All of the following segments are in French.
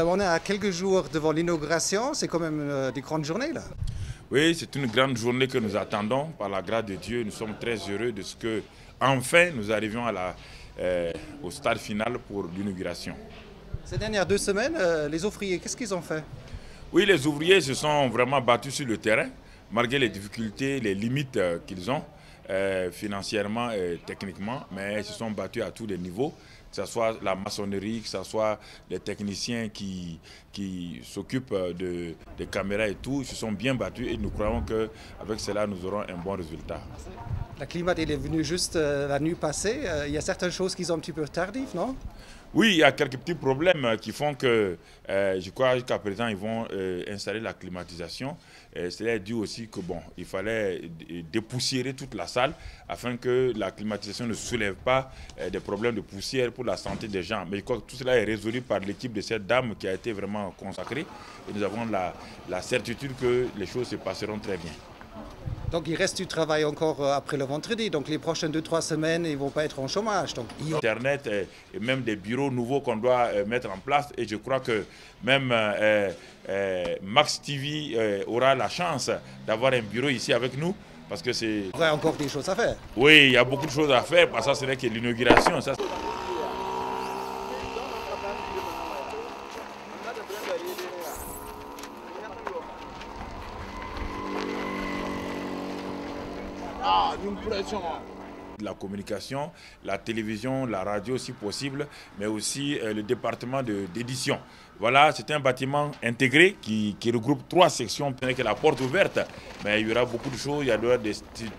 On est à quelques jours devant l'inauguration, c'est quand même des grandes journées là. Oui, c'est une grande journée que nous attendons par la grâce de Dieu. Nous sommes très heureux de ce que, enfin, nous arrivions au stade final pour l'inauguration. Ces dernières 2 semaines, les ouvriers, qu'est-ce qu'ils ont fait? Oui, les ouvriers se sont vraiment battus sur le terrain, malgré les difficultés, les limites qu'ils ont financièrement et techniquement, mais ils se sont battus à tous les niveaux, que ce soit la maçonnerie, que ce soit les techniciens qui s'occupent des caméras et tout, ils se sont bien battus et nous croyons qu'avec cela, nous aurons un bon résultat. La climat, il est venu juste la nuit passée. Il y a certaines choses qui sont un petit peu tardives, non? Oui, il y a quelques petits problèmes qui font que, je crois qu'à présent, ils vont installer la climatisation. Cela dû aussi que, bon, il fallait dépoussiérer toute la salle afin que la climatisation ne soulève pas des problèmes de poussière pour la santé des gens. Mais je crois que tout cela est résolu par l'équipe de cette dame qui a été vraiment consacrée. Et nous avons la certitude que les choses se passeront très bien. Donc il reste du travail encore après le vendredi, donc les prochaines 2-3 semaines, ils ne vont pas être en chômage. Donc... Internet et même des bureaux nouveaux qu'on doit mettre en place et je crois que même Max TV aura la chance d'avoir un bureau ici avec nous parce que c'est... Il y a encore des choses à faire. Oui, il y a beaucoup de choses à faire parce que ça c'est que l'inauguration. La communication, la télévision, la radio si possible, mais aussi le département d'édition. Voilà, c'est un bâtiment intégré qui regroupe 3 sections, avec la porte ouverte, mais il y aura beaucoup de choses, il y a des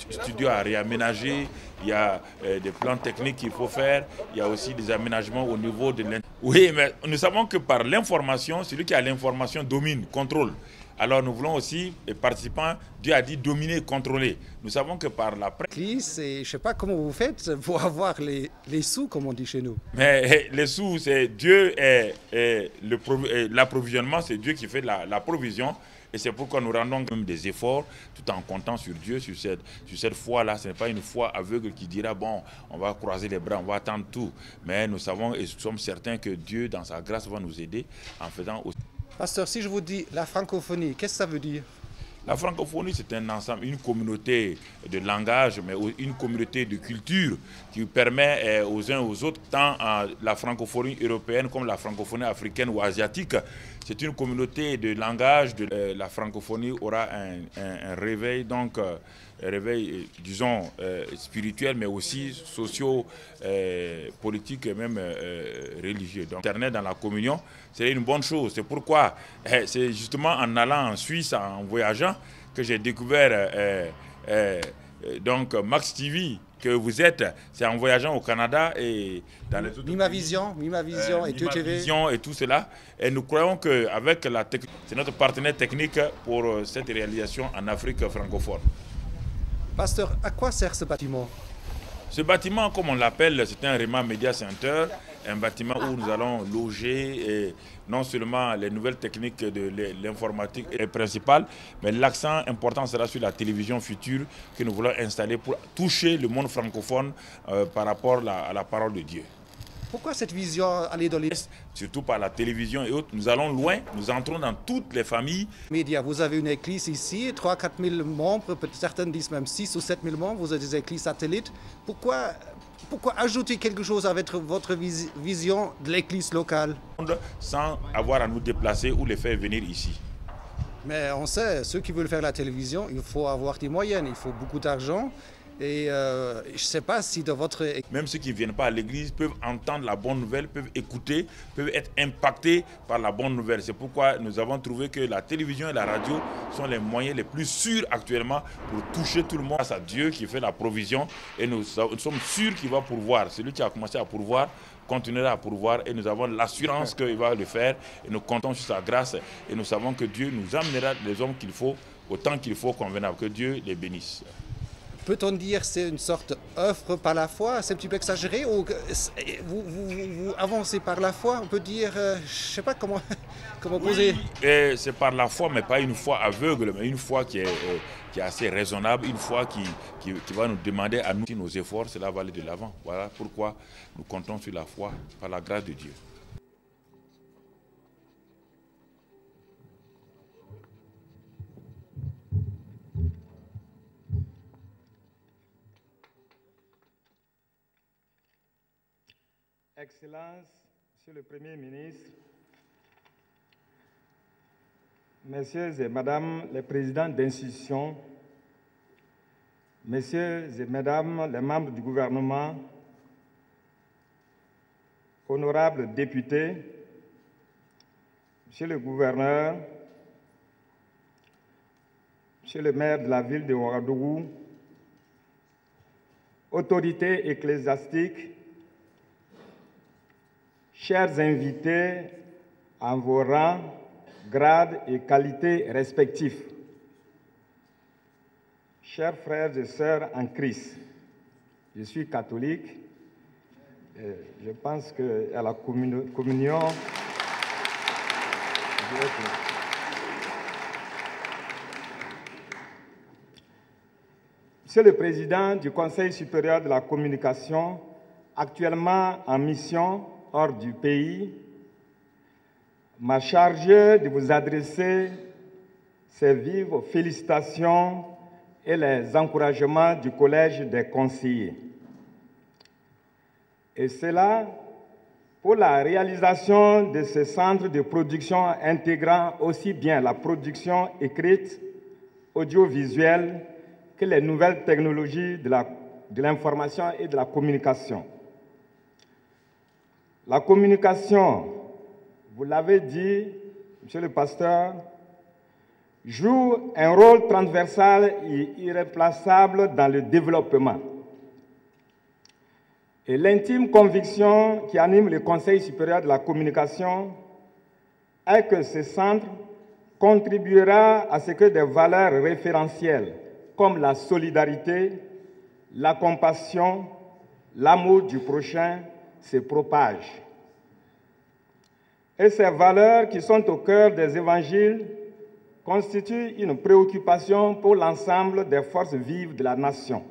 studios à réaménager, il y a des plans techniques qu'il faut faire, il y a aussi des aménagements au niveau de l'intérieur. Oui, mais nous savons que par l'information, celui qui a l'information domine, contrôle. Alors nous voulons aussi, les participants, Dieu a dit dominer, contrôler. Nous savons que par la presse... Je ne sais pas comment vous faites pour avoir les sous, comme on dit chez nous. Mais les sous, c'est Dieu et l'approvisionnement, c'est Dieu qui fait la provision. Et c'est pourquoi nous rendons même des efforts tout en comptant sur Dieu, sur cette foi-là. Ce n'est pas une foi aveugle qui dira, bon, on va croiser les bras, on va attendre tout. Mais nous savons et nous sommes certains que Dieu, dans sa grâce, va nous aider en faisant aussi... Pasteur, si je vous dis la francophonie, qu'est-ce que ça veut dire? La francophonie, c'est un ensemble, une communauté de langage, mais une communauté de culture qui permet aux uns aux autres, tant la francophonie européenne comme la francophonie africaine ou asiatique. C'est une communauté de langage. La francophonie aura un réveil, donc réveil, disons, spirituel, mais aussi socio-politique et même religieux. Donc, Internet dans la communion, c'est une bonne chose. C'est pourquoi, c'est justement en allant en Suisse, en voyageant, que j'ai découvert donc Max TV, que vous êtes, c'est en voyageant au Canada et dans les autres Mimavision et Mimavision et tout cela. Et nous croyons qu'avec la technique, c'est notre partenaire technique pour cette réalisation en Afrique francophone. Pasteur, à quoi sert ce bâtiment? Ce bâtiment, comme on l'appelle, c'est un Rema Media Center, un bâtiment où nous allons loger non seulement les nouvelles techniques de l'informatique principale, mais l'accent important sera sur la télévision future que nous voulons installer pour toucher le monde francophone par rapport à la parole de Dieu. Pourquoi cette vision aller dans les... Surtout par la télévision et autres, nous allons loin, nous entrons dans toutes les familles. Média, vous avez une église ici, 3-4 000 membres, certains disent même 6 ou 7 000 membres, vous avez des églises satellites. Pourquoi ajouter quelque chose avec votre vision de l'église locale? Sans avoir à nous déplacer ou les faire venir ici. Mais on sait, ceux qui veulent faire la télévision, il faut avoir des moyens, il faut beaucoup d'argent. Et je ne sais pas si de votre... Même ceux qui ne viennent pas à l'église peuvent entendre la bonne nouvelle, peuvent écouter, peuvent être impactés par la bonne nouvelle. C'est pourquoi nous avons trouvé que la télévision et la radio sont les moyens les plus sûrs actuellement pour toucher tout le monde. Grâce à Dieu qui fait la provision et nous sommes sûrs qu'il va pourvoir. Celui qui a commencé à pourvoir continuera à pourvoir et nous avons l'assurance qu'il va le faire et nous comptons sur sa grâce et nous savons que Dieu nous amènera les hommes qu'il faut, au temps qu'il faut convenable. Que Dieu les bénisse. peut-on dire que c'est une sorte d'œuvre par la foi? C'est un petit peu exagéré ou vous avancez par la foi? On peut dire, je ne sais pas comment, comment poser. Oui, c'est par la foi, mais pas une foi aveugle, mais une foi qui est assez raisonnable, une foi qui va nous demander à nous nos efforts, cela va aller de l'avant. Voilà pourquoi nous comptons sur la foi, par la grâce de Dieu. Excellences, Monsieur le Premier ministre, Messieurs et Madame les présidents d'institutions, Messieurs et Mesdames les membres du gouvernement, honorables députés, Monsieur le gouverneur, Monsieur le maire de la ville de Ouagadougou, autorités ecclésiastiques, chers invités en vos rangs, grades et qualités respectifs, chers frères et sœurs en Christ, je suis catholique et je pense qu'à la communion, Monsieur le Président du Conseil supérieur de la communication, actuellement en mission hors du pays, m'a chargé de vous adresser ces vives félicitations et les encouragements du Collège des conseillers. Et cela pour la réalisation de ce centre de production intégrant aussi bien la production écrite, audiovisuelle, que les nouvelles technologies de l'information et de la communication. La communication, vous l'avez dit, Monsieur le pasteur, joue un rôle transversal et irréplaçable dans le développement. Et l'intime conviction qui anime le Conseil supérieur de la communication est que ce centre contribuera à ce que des valeurs référentielles comme la solidarité, la compassion, l'amour du prochain se propagent. Et ces valeurs qui sont au cœur des évangiles constituent une préoccupation pour l'ensemble des forces vives de la nation.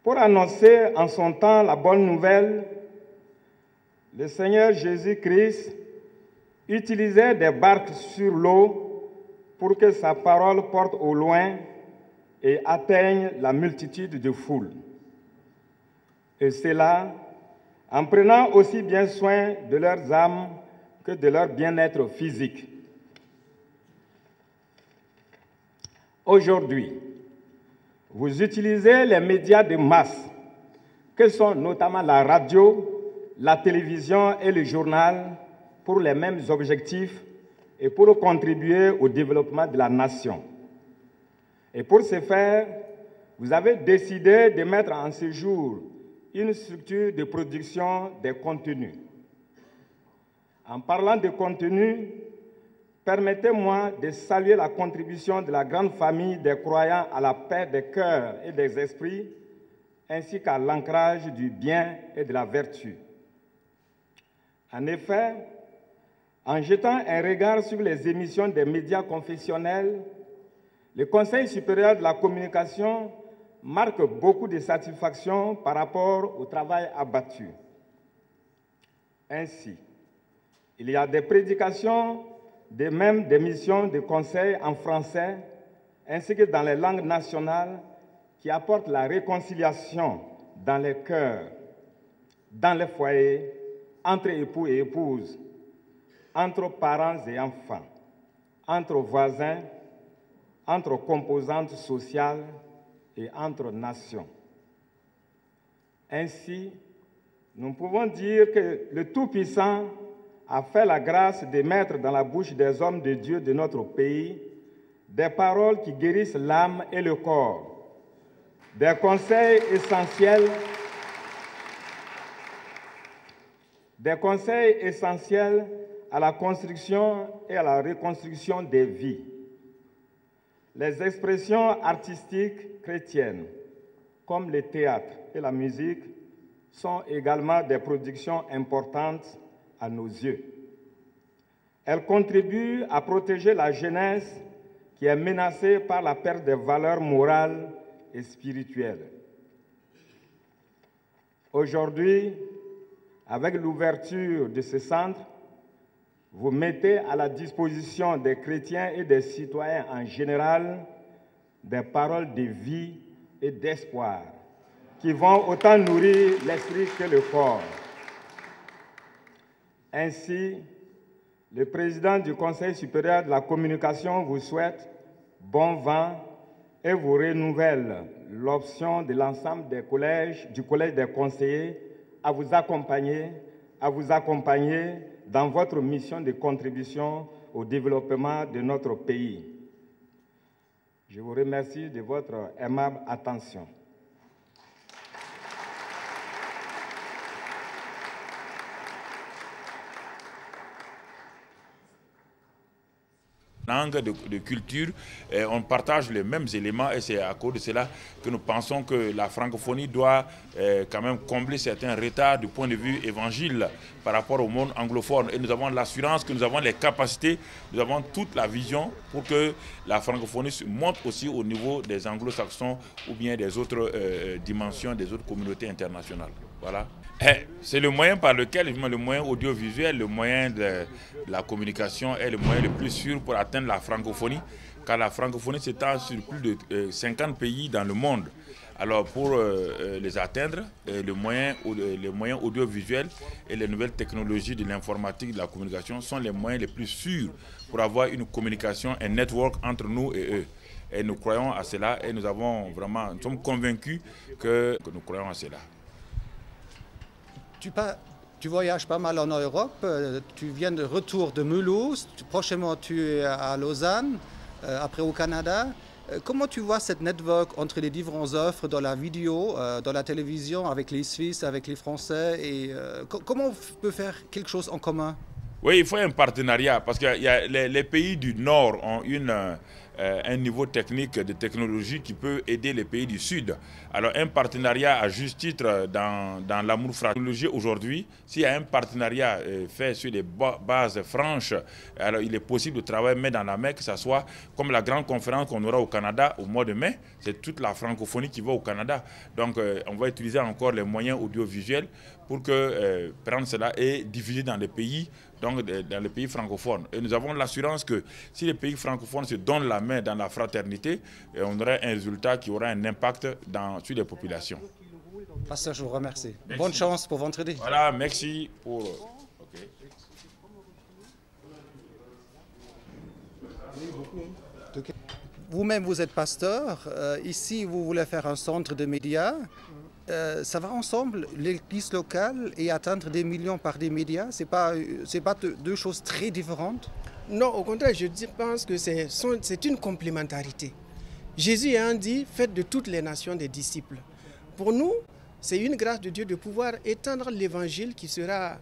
Pour annoncer en son temps la bonne nouvelle, le Seigneur Jésus-Christ utilisait des barques sur l'eau pour que sa parole porte au loin et atteigne la multitude de foules. Et cela en prenant aussi bien soin de leurs âmes que de leur bien-être physique. Aujourd'hui, vous utilisez les médias de masse, que sont notamment la radio, la télévision et le journal, pour les mêmes objectifs et pour contribuer au développement de la nation. Et pour ce faire, vous avez décidé de mettre en séjour une structure de production des contenus. En parlant de contenu, permettez-moi de saluer la contribution de la grande famille des croyants à la paix des cœurs et des esprits, ainsi qu'à l'ancrage du bien et de la vertu. En effet, en jetant un regard sur les émissions des médias confessionnels, le Conseil supérieur de la communication marque beaucoup de satisfaction par rapport au travail abattu. Ainsi, il y a des prédications, même des missions de conseil en français, ainsi que dans les langues nationales, qui apportent la réconciliation dans les cœurs, dans les foyers, entre époux et épouses, entre parents et enfants, entre voisins, entre composantes sociales et entre nations. Ainsi, nous pouvons dire que le Tout-Puissant a fait la grâce de mettre dans la bouche des hommes de Dieu de notre pays des paroles qui guérissent l'âme et le corps, des conseils essentiels à la construction et à la reconstruction des vies. Les expressions artistiques chrétiennes, comme le théâtre et la musique, sont également des productions importantes à nos yeux. Elles contribuent à protéger la jeunesse qui est menacée par la perte des valeurs morales et spirituelles. Aujourd'hui, avec l'ouverture de ce centre, vous mettez à la disposition des chrétiens et des citoyens en général des paroles de vie et d'espoir qui vont autant nourrir l'esprit que le corps. Ainsi, le président du Conseil supérieur de la communication vous souhaite bon vent et vous renouvelle l'option de l'ensemble du collège des conseillers à vous accompagner dans votre mission de contribution au développement de notre pays. Je vous remercie de votre aimable attention. Langue, de culture, on partage les mêmes éléments et c'est à cause de cela que nous pensons que la francophonie doit quand même combler certains retards du point de vue évangile par rapport au monde anglophone. Et nous avons l'assurance que nous avons les capacités, nous avons toute la vision pour que la francophonie se monte aussi au niveau des anglo-saxons ou bien des autres dimensions, des autres communautés internationales. Voilà. C'est le moyen par lequel, le moyen audiovisuel, le moyen de la communication est le moyen le plus sûr pour atteindre la francophonie, car la francophonie s'étend sur plus de 50 pays dans le monde. Alors pour les atteindre, les moyens audiovisuels et les nouvelles technologies de l'informatique, de la communication sont les moyens les plus sûrs pour avoir une communication, un network entre nous et eux. Et nous croyons à cela et nous sommes convaincus que nous croyons à cela. Tu voyages pas mal en Europe, tu viens de retour de Mulhouse, prochainement tu es à Lausanne, après au Canada. Comment tu vois cette network entre les différentes offres dans la vidéo, dans la télévision, avec les Suisses, avec les Français et comment on peut faire quelque chose en commun? Oui, il faut un partenariat parce que les pays du Nord ont un niveau technique de technologie qui peut aider les pays du Sud. Alors un partenariat à juste titre dans l'amour fraternité aujourd'hui, s'il y a un partenariat fait sur des bases franches, alors il est possible de travailler main dans la main, que ce soit comme la grande conférence qu'on aura au Canada au mois de mai, c'est toute la francophonie qui va au Canada. Donc on va utiliser encore les moyens audiovisuels pour prendre cela et diffuser dans les pays, donc dans les pays francophones. Et nous avons l'assurance que si les pays francophones se donnent la main dans la fraternité, on aura un résultat qui aura un impact sur les populations. Pasteur, je vous remercie. Merci. Bonne chance pour vendredi. Voilà, merci pour... Okay. Vous-même, vous êtes pasteur. Ici, vous voulez faire un centre de médias. Ça va ensemble, l'église locale et atteindre des millions par des médias? C'est pas deux choses très différentes? Non, au contraire, je pense que c'est une complémentarité. Jésus ayant dit, faites de toutes les nations des disciples. Pour nous, c'est une grâce de Dieu de pouvoir étendre l'évangile qui sera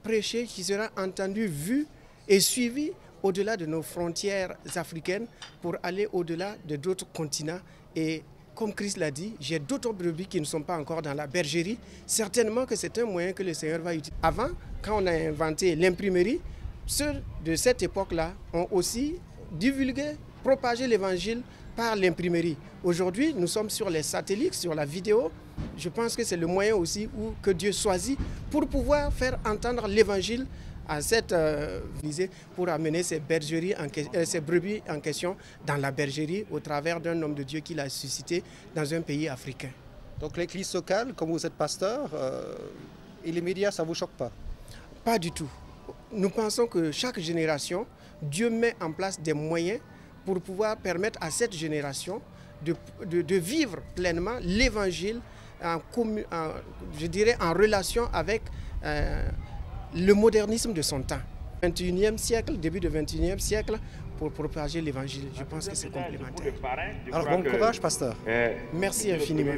prêché, qui sera entendu, vu et suivi au-delà de nos frontières africaines pour aller au-delà de d'autres continents. Et comme Christ l'a dit, j'ai d'autres brebis qui ne sont pas encore dans la bergerie. Certainement que c'est un moyen que le Seigneur va utiliser. Avant, quand on a inventé l'imprimerie, ceux de cette époque-là ont aussi divulgué, propagé l'évangile par l'imprimerie. Aujourd'hui, nous sommes sur les satellites, sur la vidéo. Je pense que c'est le moyen aussi que Dieu choisit pour pouvoir faire entendre l'évangile à cette visée, pour amener ces brebis en question dans la bergerie au travers d'un homme de Dieu qu'il a suscité dans un pays africain. Donc l'église locale, comme vous êtes pasteur, et les médias, ça ne vous choque pas? Pas du tout. Nous pensons que chaque génération, Dieu met en place des moyens pour pouvoir permettre à cette génération de vivre pleinement l'évangile je dirais en relation avec le modernisme de son temps. 21e siècle, début du 21e siècle, pour propager l'évangile. Je pense que c'est complémentaire. Alors bon courage, pasteur. Merci infiniment.